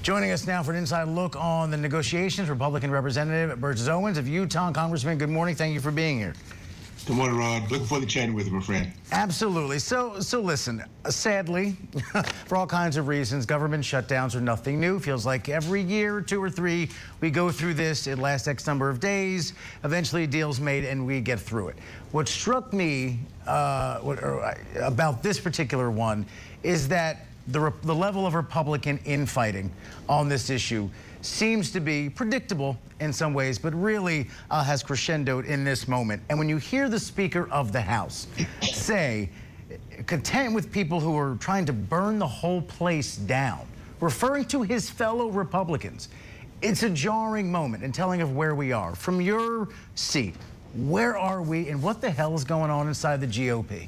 Joining us now for an inside look on the negotiations, Republican Representative Burgess Owens of Utah. Congressman, good morning. Thank you for being here. Good morning, Rod. Looking forward to chatting with you, my friend. Absolutely. So listen, sadly, for all kinds of reasons, government shutdowns are nothing new. Feels like every year, 2 or 3, we go through this. It lasts X number of days. Eventually, a deal's made, and we get through it. What struck me about this particular one is that the level of Republican infighting on this issue seems to be predictable in some ways, but really has crescendoed in this moment. And when you hear the Speaker of the House say, content with people who are trying to burn the whole place down, referring to his fellow Republicans, it's a jarring moment and telling of where we are. From your seat, where are we and what the hell is going on inside the GOP?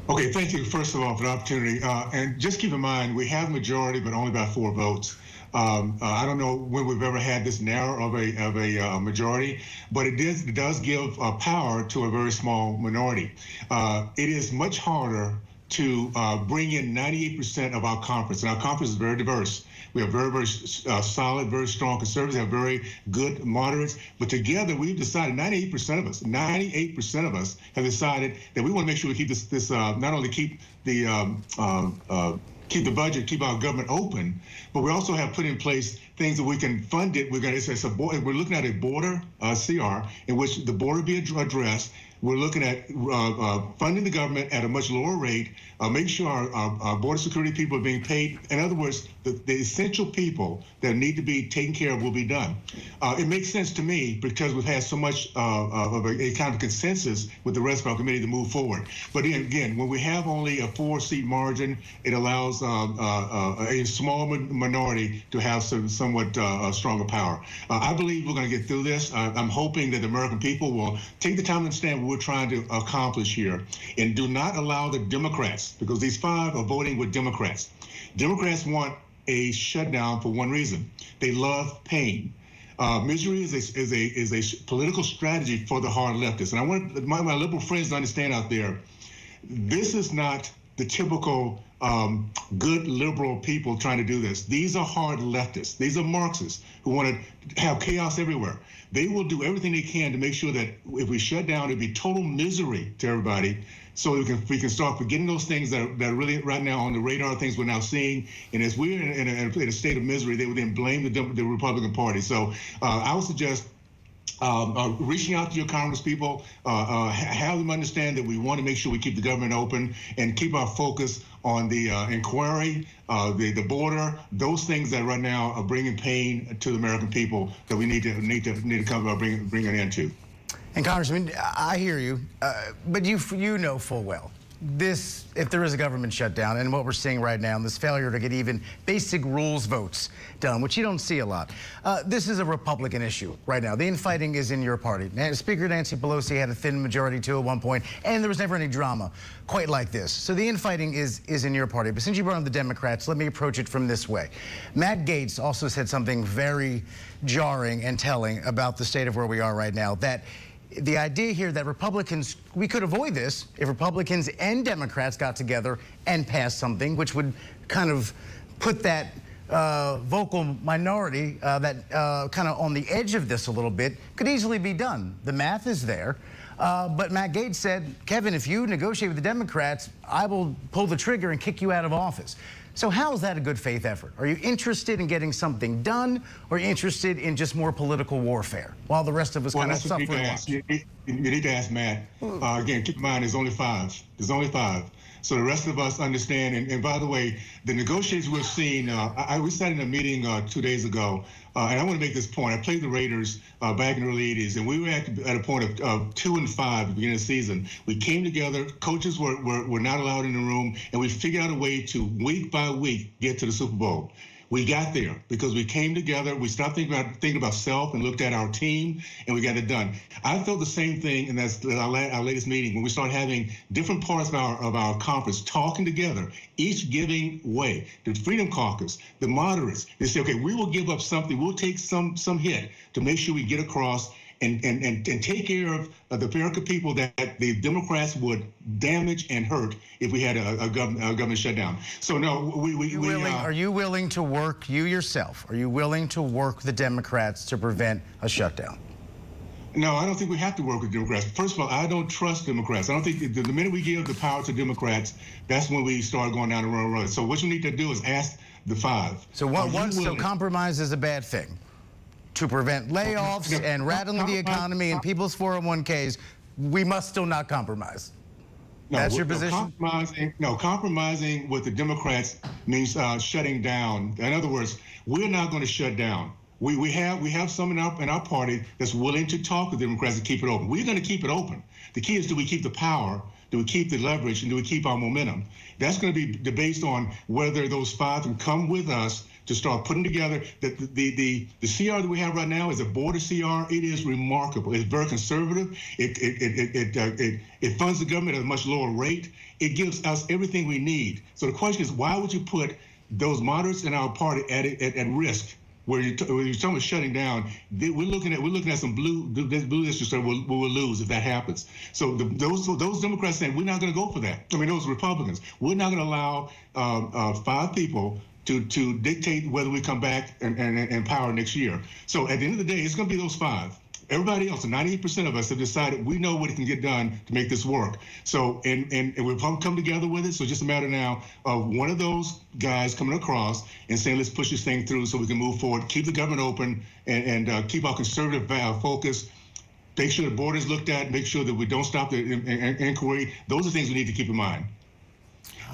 Okay, thank you, first of all, for the opportunity. And just keep in mind, we have majority, but only about 4 votes. I don't know when we've ever had this narrow of a majority, but it does give power to a very small minority. It is much harder to bring in 98% of our conference, and our conference is very diverse. We have very solid, very strong conservatives, have very good moderates, but together we've decided 98% of us have decided that we want to make sure we keep this not only keep the budget, keep our government open, but we also have put in place things that we can fund it. We're looking at a border CR in which the border be addressed. We're looking at funding the government at a much lower rate, make sure our border security people are being paid. In other words, the essential people that need to be taken care of will be done. It makes sense to me because we've had so much of a kind of consensus with the rest of our committee to move forward. But again, when we have only a 4-seat margin, it allows a small minority to have somewhat stronger power. I believe we're going to get through this. I'm hoping that the American people will take the time to understand what we're trying to accomplish here and do not allow the Democrats, because these 5 are voting with Democrats. Democrats want a shutdown for one reason. They love pain. Misery is a political strategy for the hard leftists. And I want my liberal friends to understand out there, this is not the typical good liberal people trying to do this. These are hard leftists. These are Marxists who want to have chaos everywhere. They will do everything they can to make sure that if we shut down, it'll be total misery to everybody. So we can start forgetting those things that are really right now on the radar, things we're now seeing. And as we're in a state of misery, they would then blame the Republican Party. So I would suggest reaching out to your Congress people, have them understand that we want to make sure we keep the government open and keep our focus on the inquiry, the border, those things that right now are bringing pain to the American people that we need to come bring an end to. And Congressman, I hear you, but you know full well this, if there is a government shutdown, and what we're seeing right now, and this failure to get even basic rules votes done, which you don't see a lot, this is a Republican issue right now. The infighting is in your party. Speaker Nancy Pelosi had a thin majority too at one point, and there was never any drama quite like this. So the infighting is in your party. But since you brought up the Democrats, let me approach it from this way. Matt Gaetz also said something very jarring and telling about the state of where we are right now, that the idea here that Republicans, we could avoid this if Republicans and Democrats got together and passed something which would kind of put that vocal minority that kind of on the edge of this a little bit, could easily be done. The math is there. But Matt Gaetz said, Kevin, if you negotiate with the Democrats, I will pull the trigger and kick you out of office. So how is that a good faith effort? Are you interested in getting something done, or are you interested in just more political warfare while the rest of us kind of suffer? You need to ask Matt. Again, keep in mind, there's only 5. There's only 5. So the rest of us understand. And by the way, the negotiations we've seen, we sat in a meeting 2 days ago, and I want to make this point. I played the Raiders back in the early 80s, and we were at a point of 2-5 at the beginning of the season. We came together, coaches were not allowed in the room, and we figured out a way to, week by week, get to the Super Bowl. We got there because we came together, we stopped thinking about self and looked at our team, and we got it done. I felt the same thing, and that's our latest meeting, when we started having different parts of our conference talking together, each giving way. The Freedom Caucus, the moderates, they say, okay, we will give up something, we'll take some hit to make sure we get across and take care of the American people that the Democrats would damage and hurt if we had a government shutdown. So no, are you willing to work, you yourself, are you willing to work the Democrats to prevent a shutdown? No, I don't think we have to work with Democrats. First of all, I don't trust Democrats. I don't think the minute we give the power to Democrats, that's when we start going down the wrong road. So what you need to do is ask the five. So so compromise is a bad thing? To prevent layoffs and rattling the economy and people's 401ks, we must still not compromise. That's your position? Compromising with the Democrats means shutting down. In other words, we're not going to shut down. We have some in our party that's willing to talk with Democrats and keep it open. We're going to keep it open. The key is, do we keep the power, do we keep the leverage, and do we keep our momentum? That's going to be based on whether those five can come with us to start putting together. The CR that we have right now is a border CR. It is remarkable. It's very conservative. It funds the government at a much lower rate. It gives us everything we need. So the question is, why would you put those moderates in our party at risk? Where you're talking about shutting down, we're looking at some blue districts that we will lose if that happens. So those Democrats saying we're not going to go for that. I mean, those Republicans, we're not going to allow five people to dictate whether we come back and power next year. So at the end of the day, it's going to be those five. Everybody else, 98% of us have decided we know what it can get done to make this work. So, and we've come together with it. So it's just a matter now of one of those guys coming across and saying, let's push this thing through so we can move forward, keep the government open, and keep our conservative focus, make sure the border is looked at, make sure that we don't stop the inquiry. Those are things we need to keep in mind.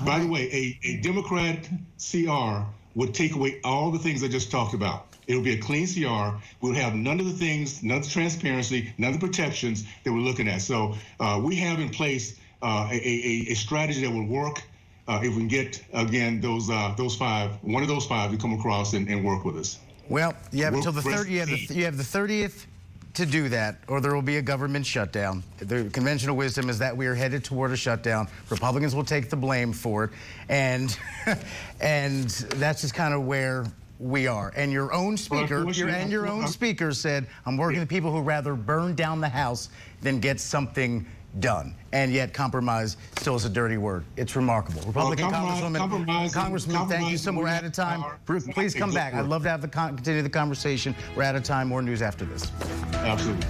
By the way, a Democrat CR would take away all the things I just talked about. It will be a clean CR. We'll have none of the things, none of the transparency, none of the protections that we're looking at. So we have in place a strategy that will work if we can get, again, those five, one of those five to come across and work with us. Well, you have until the 30th. You have the 30th to do that, or there will be a government shutdown. The conventional wisdom is that we are headed toward a shutdown. Republicans will take the blame for it, and that's just kind of where we are. And your own speaker, speaker said, I'm working with people who rather burn down the house than get something done. And yet compromise still is a dirty word. It's remarkable. Republican Congressman, thank you so much. We're out of time. Please come back. I'd love to have continue the conversation. We're out of time. More news after this. Absolutely.